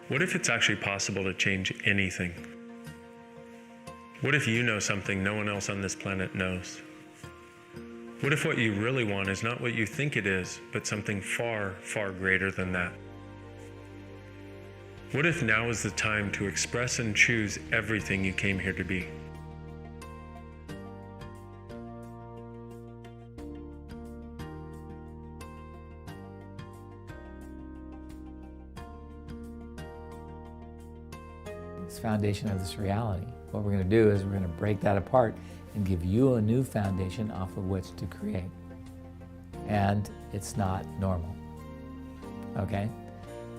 What if it's actually possible to change anything? What if you know something no one else on this planet knows? What if what you really want is not what you think it is, but something far, far greater than that? What if now is the time to express and choose everything you came here to be? It's the foundation of this reality. What we're going to do is we're going to break that apart and give you a new foundation off of which to create. And it's not normal, okay?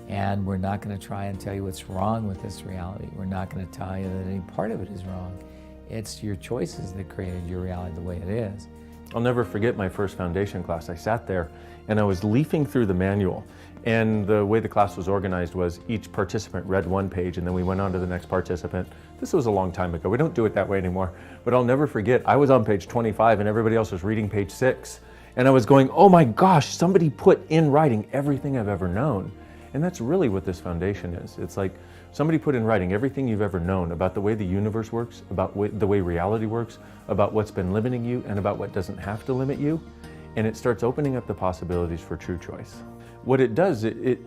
And we're not going to try and tell you what's wrong with this reality. We're not going to tell you that any part of it is wrong. It's your choices that created your reality the way it is. I'll never forget my first foundation class. I sat there and I was leafing through the manual, and the way the class was organized was each participant read one page and then we went on to the next participant. This was a long time ago. We don't do it that way anymore. But I'll never forget, I was on page 25 and everybody else was reading page 6. And I was going, oh my gosh, somebody put in writing everything I've ever known. And that's really what this foundation is. It's like somebody put in writing everything you've ever known about the way the universe works, about the way reality works, about what's been limiting you, and about what doesn't have to limit you. And it starts opening up the possibilities for true choice. What it does, it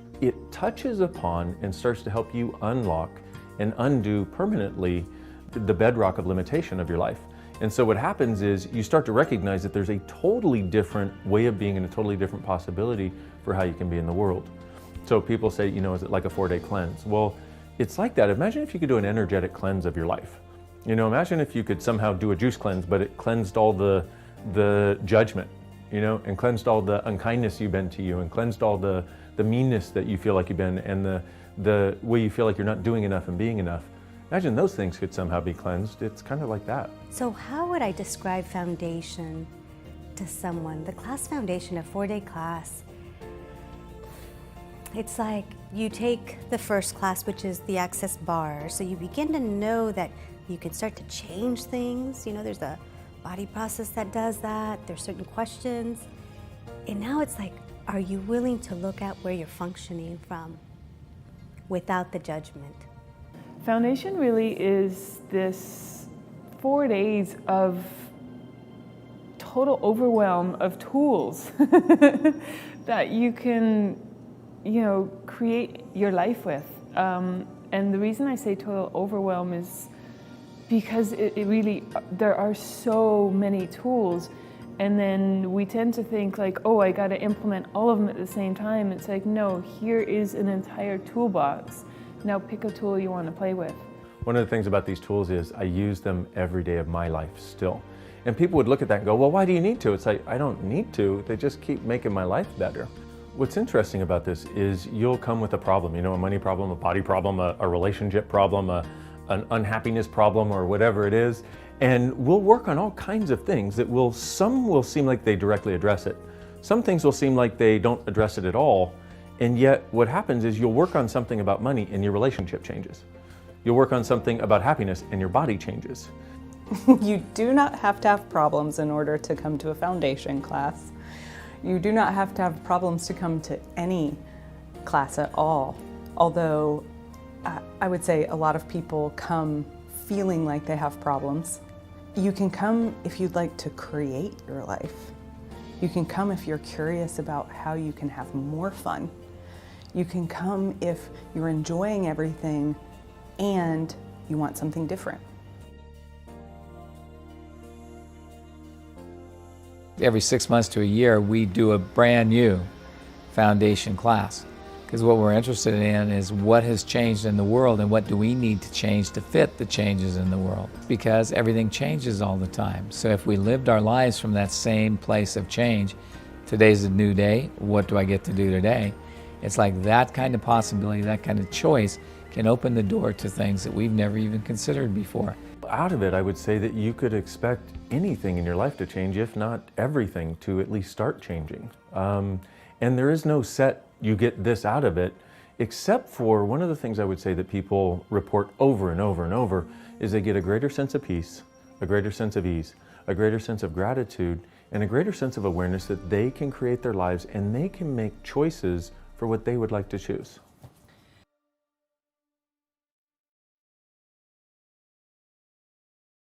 touches upon and starts to help you unlock and undo permanently the bedrock of limitation of your life. And so what happens is you start to recognize that there's a totally different way of being and a totally different possibility for how you can be in the world. So people say, you know, is it like a 4-day cleanse? Well, it's like that. Imagine if you could do an energetic cleanse of your life. You know, imagine if you could somehow do a juice cleanse, but it cleansed all the judgment, you know, and cleansed all the unkindness you've been to you, and cleansed all the meanness that you feel like you've been, and the way you feel like you're not doing enough and being enough. Imagine those things could somehow be cleansed. It's kind of like that. So how would I describe foundation to someone? The class foundation, a 4-day class, it's like you take the first class, which is the access bar. So you begin to know that you can start to change things. You know, there's a body process that does that. There's certain questions. And now it's like, are you willing to look at where you're functioning from without the judgment? Foundation really is this 4 days of total overwhelm of tools that you can, you know, create your life with. And the reason I say total overwhelm is because it really, there are so many tools, and then we tend to think like, oh, I got to implement all of them at the same time. It's like, no, here is an entire toolbox. Now pick a tool you want to play with. One of the things about these tools is I use them every day of my life still. And people would look at that and go, well, why do you need to? It's like, I don't need to. They just keep making my life better. What's interesting about this is you'll come with a problem, you know, a money problem, a body problem, a relationship problem, an unhappiness problem, or whatever it is. And we'll work on all kinds of things that some will seem like they directly address it. Some things will seem like they don't address it at all. And yet what happens is you'll work on something about money and your relationship changes. You'll work on something about happiness and your body changes. You do not have to have problems in order to come to a foundation class. You do not have to have problems to come to any class at all. Although I would say a lot of people come feeling like they have problems. You can come if you'd like to create your life. You can come if you're curious about how you can have more fun. You can come if you're enjoying everything and you want something different. Every 6 months to a year, we do a brand new foundation class. Because what we're interested in is what has changed in the world and what do we need to change to fit the changes in the world. Because everything changes all the time. So if we lived our lives from that same place of change, today's a new day, what do I get to do today? It's like that kind of possibility, that kind of choice can open the door to things that we've never even considered before. Out of it, I would say that you could expect anything in your life to change, if not everything, to at least start changing. And there is no set, you get this out of it, except for one of the things I would say that people report over and over and over is they get a greater sense of peace, a greater sense of ease, a greater sense of gratitude, and a greater sense of awareness that they can create their lives and they can make choices for what they would like to choose.